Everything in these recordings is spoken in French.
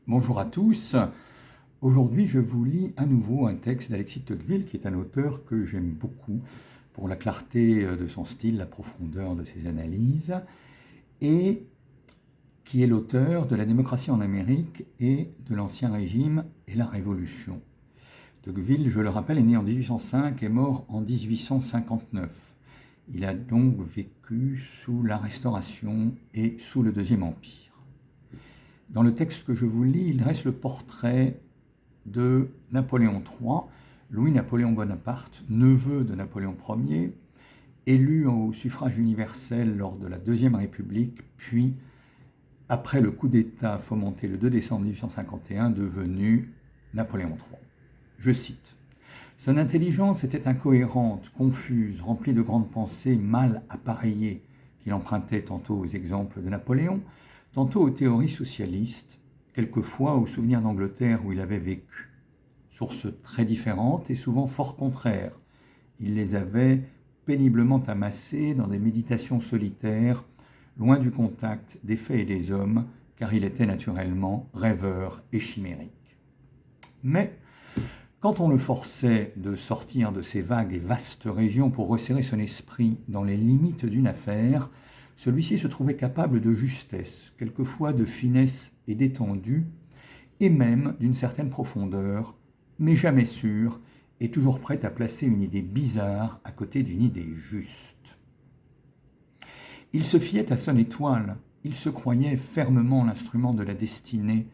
Bonjour à tous. Aujourd'hui, je vous lis à nouveau un texte d'Alexis de Tocqueville, qui est un auteur que j'aime beaucoup pour la clarté de son style, la profondeur de ses analyses, et qui est l'auteur de La démocratie en Amérique et de l'Ancien Régime et la Révolution. Tocqueville, je le rappelle, est né en 1805 et mort en 1859. Il a donc vécu sous la Restauration et sous le Deuxième Empire. Dans le texte que je vous lis, il dresse le portrait de Napoléon III, Louis-Napoléon Bonaparte, neveu de Napoléon Ier, élu au suffrage universel lors de la Deuxième République, puis, après le coup d'État fomenté le 2 décembre 1851, devenu Napoléon III. Je cite. « Son intelligence était incohérente, confuse, remplie de grandes pensées mal appareillées, qu'il empruntait tantôt aux exemples de Napoléon, tantôt aux théories socialistes, quelquefois aux souvenirs d'Angleterre où il avait vécu. Sources très différentes et souvent fort contraires. Il les avait péniblement amassées dans des méditations solitaires, loin du contact des faits et des hommes, car il était naturellement rêveur et chimérique. Mais, quand on le forçait de sortir de ces vagues et vastes régions pour resserrer son esprit dans les limites d'une affaire, celui-ci se trouvait capable de justesse, quelquefois de finesse et d'étendue, et même d'une certaine profondeur, mais jamais sûr, et toujours prêt à placer une idée bizarre à côté d'une idée juste. Il se fiait à son étoile, il se croyait fermement l'instrument de la destinée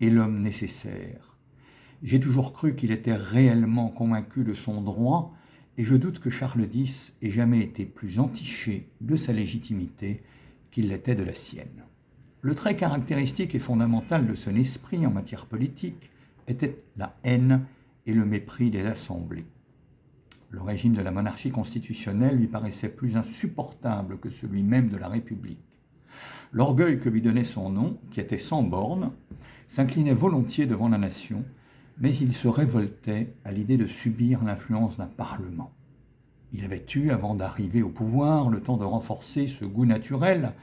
et l'homme nécessaire. J'ai toujours cru qu'il était réellement convaincu de son droit, et je doute que Charles X ait jamais été plus entiché de sa légitimité qu'il l'était de la sienne. Le trait caractéristique et fondamental de son esprit en matière politique était la haine et le mépris des assemblées. Le régime de la monarchie constitutionnelle lui paraissait plus insupportable que celui même de la République. L'orgueil que lui donnait son nom, qui était sans bornes, s'inclinait volontiers devant la nation, mais il se révoltait à l'idée de subir l'influence d'un parlement. Il avait eu, avant d'arriver au pouvoir, le temps de renforcer ce goût naturel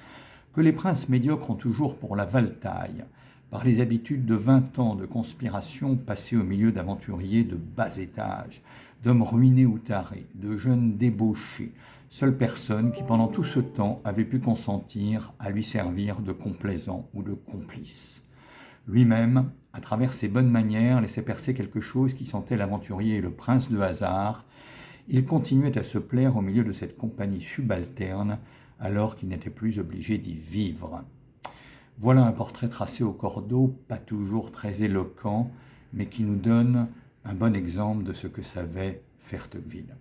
que les princes médiocres ont toujours pour la valetaille, par les habitudes de 20 ans de conspiration passés au milieu d'aventuriers de bas étage, d'hommes ruinés ou tarés, de jeunes débauchés, seule personne qui pendant tout ce temps avait pu consentir à lui servir de complaisant ou de complice. Lui-même, à travers ses bonnes manières, laissait percer quelque chose qui sentait l'aventurier et le prince de hasard. Il continuait à se plaire au milieu de cette compagnie subalterne, alors qu'il n'était plus obligé d'y vivre. Voilà un portrait tracé au cordeau, pas toujours très éloquent, mais qui nous donne un bon exemple de ce que savait faire Tocqueville.